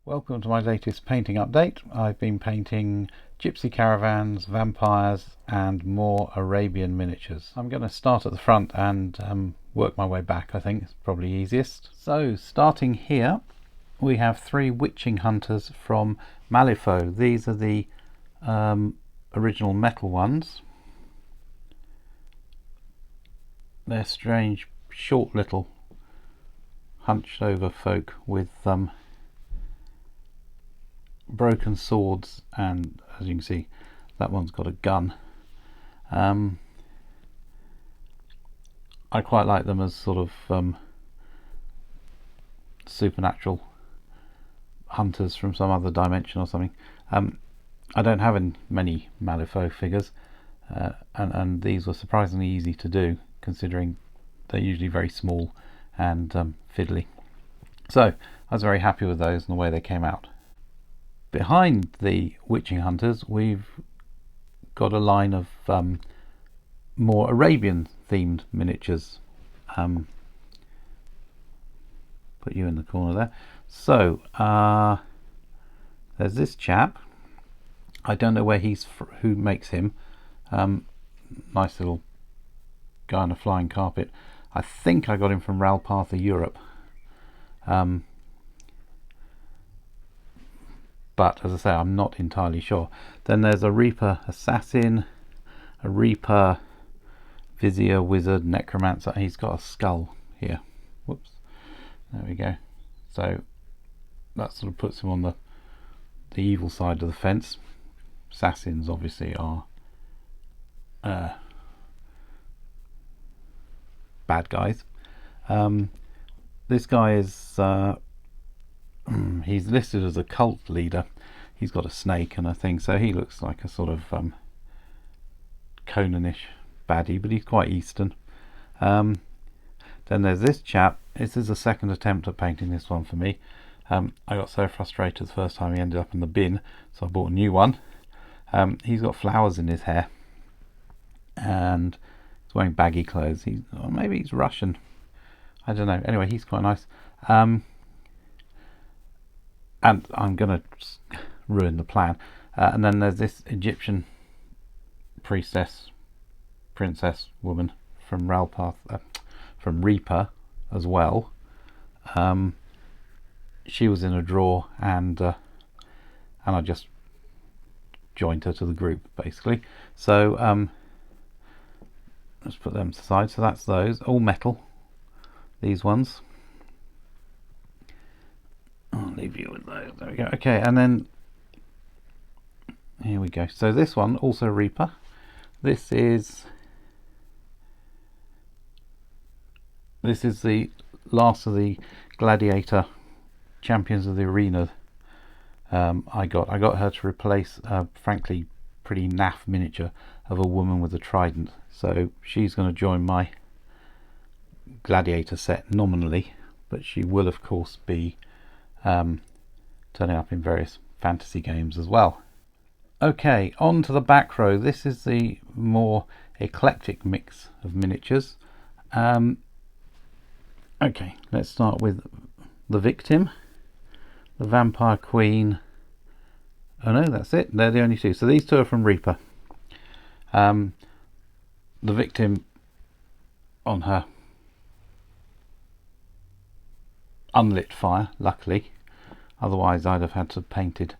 Welcome to my latest painting update. I've been painting Gypsy Caravans, vampires and more Arabian miniatures. I'm going to start at the front and work my way back. I think it's probably easiest. So starting here we have three witching hunters from Malifaux. These are the original metal ones. They're strange short little hunched over folk with broken swords, and as you can see that one's got a gun. I quite like them as sort of supernatural hunters from some other dimension or something. I don't have many malifaux figures, and these were surprisingly easy to do considering they're usually very small and fiddly. So I was very happy with those and the way they came out. Behind the witching hunters we've got a line of more Arabian themed miniatures. Put you in the corner there. So there's this chap. I don't know where who makes him. Nice little guy on a flying carpet. I think I got him from Ralpartha Europe. But as I say, I'm not entirely sure. Then there's a Reaper Assassin, a Reaper Vizier, Wizard, Necromancer. He's got a skull here. Whoops. There we go. So that sort of puts him on the evil side of the fence. Assassins obviously are bad guys. This guy is he's listed as a cult leader. He's got a snake and a thing, so he looks like a sort of Conan-ish baddie, but he's quite Eastern. Then there's this chap. This is the second attempt at painting this one for me. I got so frustrated the first time he ended up in the bin, so I bought a new one. He's got flowers in his hair and he's wearing baggy clothes. Or maybe he's Russian, I don't know. Anyway, he's quite nice. And I'm gonna ruin the plan. And then there's this Egyptian princess woman from from Reaper as well. She was in a drawer, and I just joined her to the group basically. So let's put them aside. So that's those, all metal, these ones. I'll leave you with those. There we go. Okay, and then here we go. So this one also Reaper. This is the last of the gladiator champions of the arena. I got her to replace a frankly pretty naff miniature of a woman with a trident. So she's going to join my gladiator set nominally, but she will of course be turning up in various fantasy games as well. Okay, on to the back row. This is the more eclectic mix of miniatures. Okay, let's start with the victim, the vampire queen. Oh no, that's it. They're the only two. So these two are from Reaper. The victim on her unlit fire, luckily. Otherwise I'd have had to have painted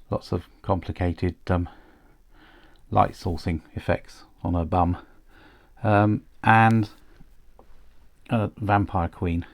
lots of complicated light sourcing effects on her bum. And a vampire queen.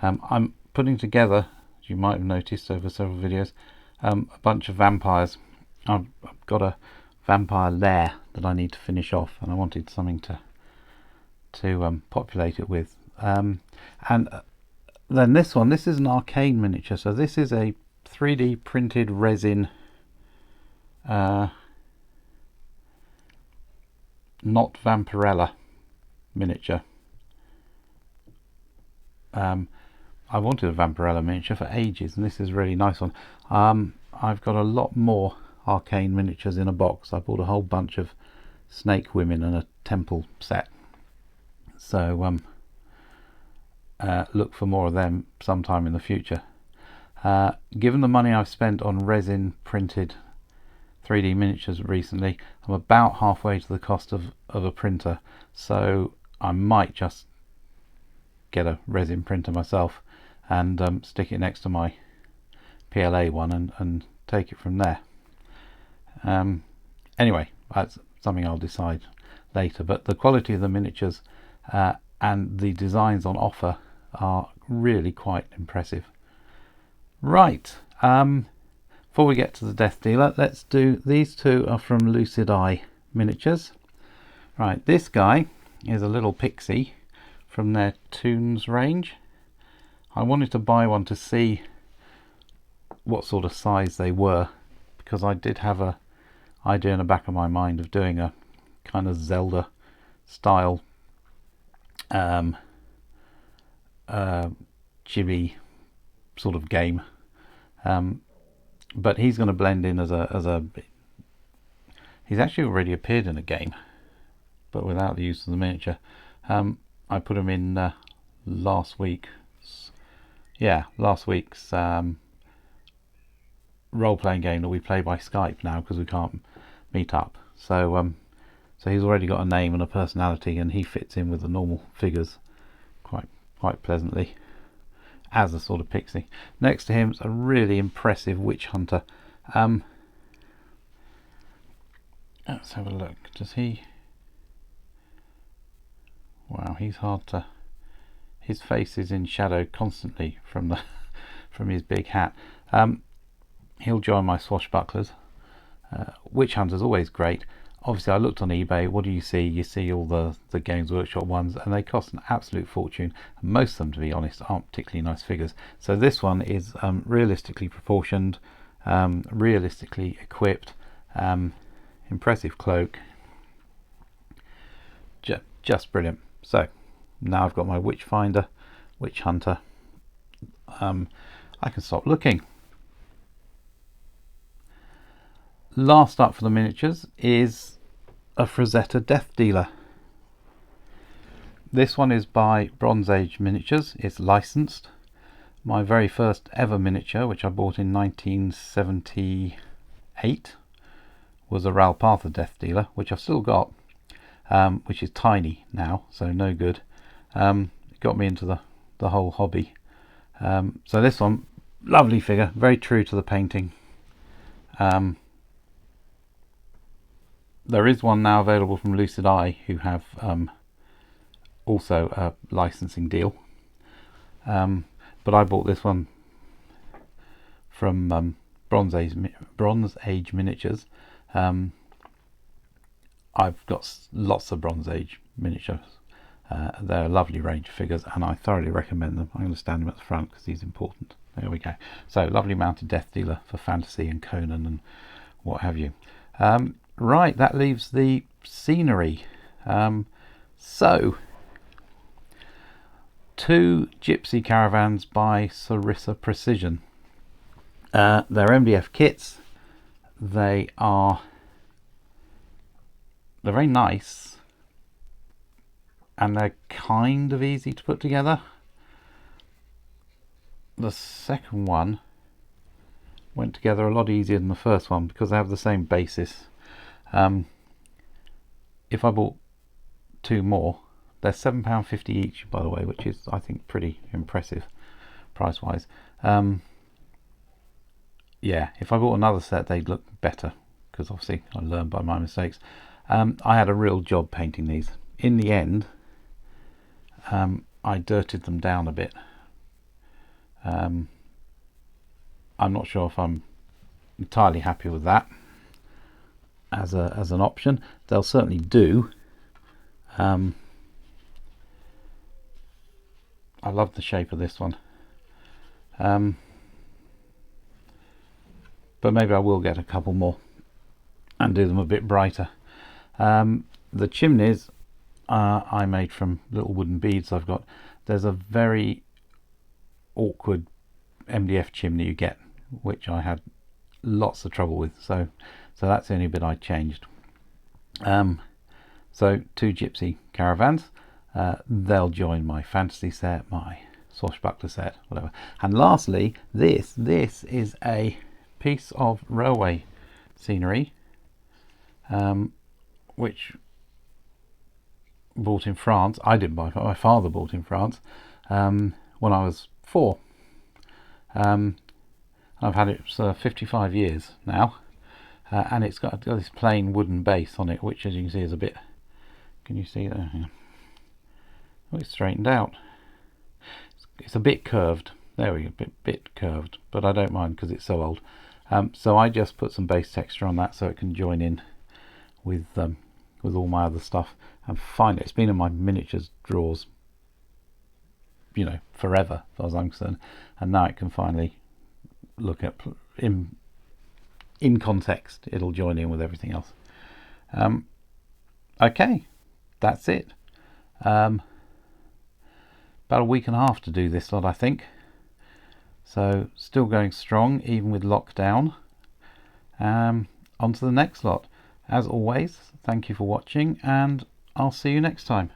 I'm putting together, as you might have noticed over several videos, a bunch of vampires. I've got a vampire lair that I need to finish off, and I wanted something to populate it with. And then this one, this is an arcane miniature. So this is a 3D printed resin, not Vampirella miniature. I wanted a Vampirella miniature for ages, and this is a really nice one. I've got a lot more arcane miniatures in a box. I bought a whole bunch of snake women and a temple set. So look for more of them sometime in the future. Given the money I've spent on resin printed 3D miniatures recently, I'm about halfway to the cost of a printer, so I might just get a resin printer myself and stick it next to my PLA one and take it from there. Anyway, that's something I'll decide later, but the quality of the miniatures and the designs on offer are really quite impressive. Right, before we get to the Death Dealer, let's do, these two are from Lucid Eye Miniatures. Right, this guy is a little pixie from their Toons range. I wanted to buy one to see what sort of size they were, because I did have a idea in the back of my mind of doing a kind of Zelda style chibi sort of game, but he's going to blend in as a he's actually already appeared in a game, but without the use of the miniature. I put him in last week's role-playing game that we play by Skype now because we can't meet up. So he's already got a name and a personality, and he fits in with the normal figures quite pleasantly as a sort of pixie. Next to him is a really impressive Witchhunter. Let's have a look. Does he? Wow, he's hard to. His face is in shadow constantly from the from his big hat. He'll join my swashbucklers. Witchhunter's always great. Obviously, I looked on eBay. What do you see? You see all the Games Workshop ones, and they cost an absolute fortune. Most of them, to be honest, aren't particularly nice figures. So this one is realistically proportioned, realistically equipped, impressive cloak. Just brilliant. So now I've got my Witchhunter. I can stop looking. Last up for the miniatures is a Frazetta Death Dealer. This one is by Bronze Age Miniatures. It's licensed. My very first ever miniature, which I bought in 1978, was a Ralpatha Death Dealer, which I've still got, which is tiny now, so no good. It got me into the whole hobby. So this one, lovely figure, very true to the painting. There is one now available from Lucid Eye, who have also a licensing deal, but I bought this one from Bronze Age Miniatures. I've got lots of Bronze Age miniatures. They're a lovely range of figures, and I thoroughly recommend them. I'm going to stand him at the front because he's important. There we go. So, lovely mounted Death Dealer for fantasy and Conan and what have you. Right, that leaves the scenery. So, 2 Gypsy Caravans by Sarissa Precision. They're MDF kits. They're very nice, and they're kind of easy to put together. The second one went together a lot easier than the first one because they have the same basis. If I bought 2 more, they're £7.50 each, by the way, which is, I think, pretty impressive price wise. Yeah, if I bought another set, they'd look better because obviously I learned by my mistakes. I had a real job painting these. In the end, I dirted them down a bit. I'm not sure if I'm entirely happy with that as an option. They'll certainly do. I love the shape of this one, but maybe I will get a couple more and do them a bit brighter. The chimneys I made from little wooden beads I've got. There's a very awkward MDF chimney you get, which I had lots of trouble with, so that's the only bit I changed. So 2 Gypsy Caravans. They'll join my fantasy set, my swashbuckler set, whatever. And lastly, this is a piece of railway scenery, which bought in France. I didn't buy it, my father bought in France when I was 4. I've had it for 55 years now, and it's got this plain wooden base on it, which, as you can see, is a bit, can you see that? Oh, it's straightened out. It's a bit curved. There we go, bit curved, but I don't mind because it's so old. So I just put some base texture on that so it can join in with all my other stuff. And find it's been in my miniatures drawers, you know, forever as far as I'm concerned, and now it can finally look at in context. It'll join in with everything else. Okay, that's it. About a week and a half to do this lot, I think. So still going strong even with lockdown. On to the next lot. As always, thank you for watching, and I'll see you next time.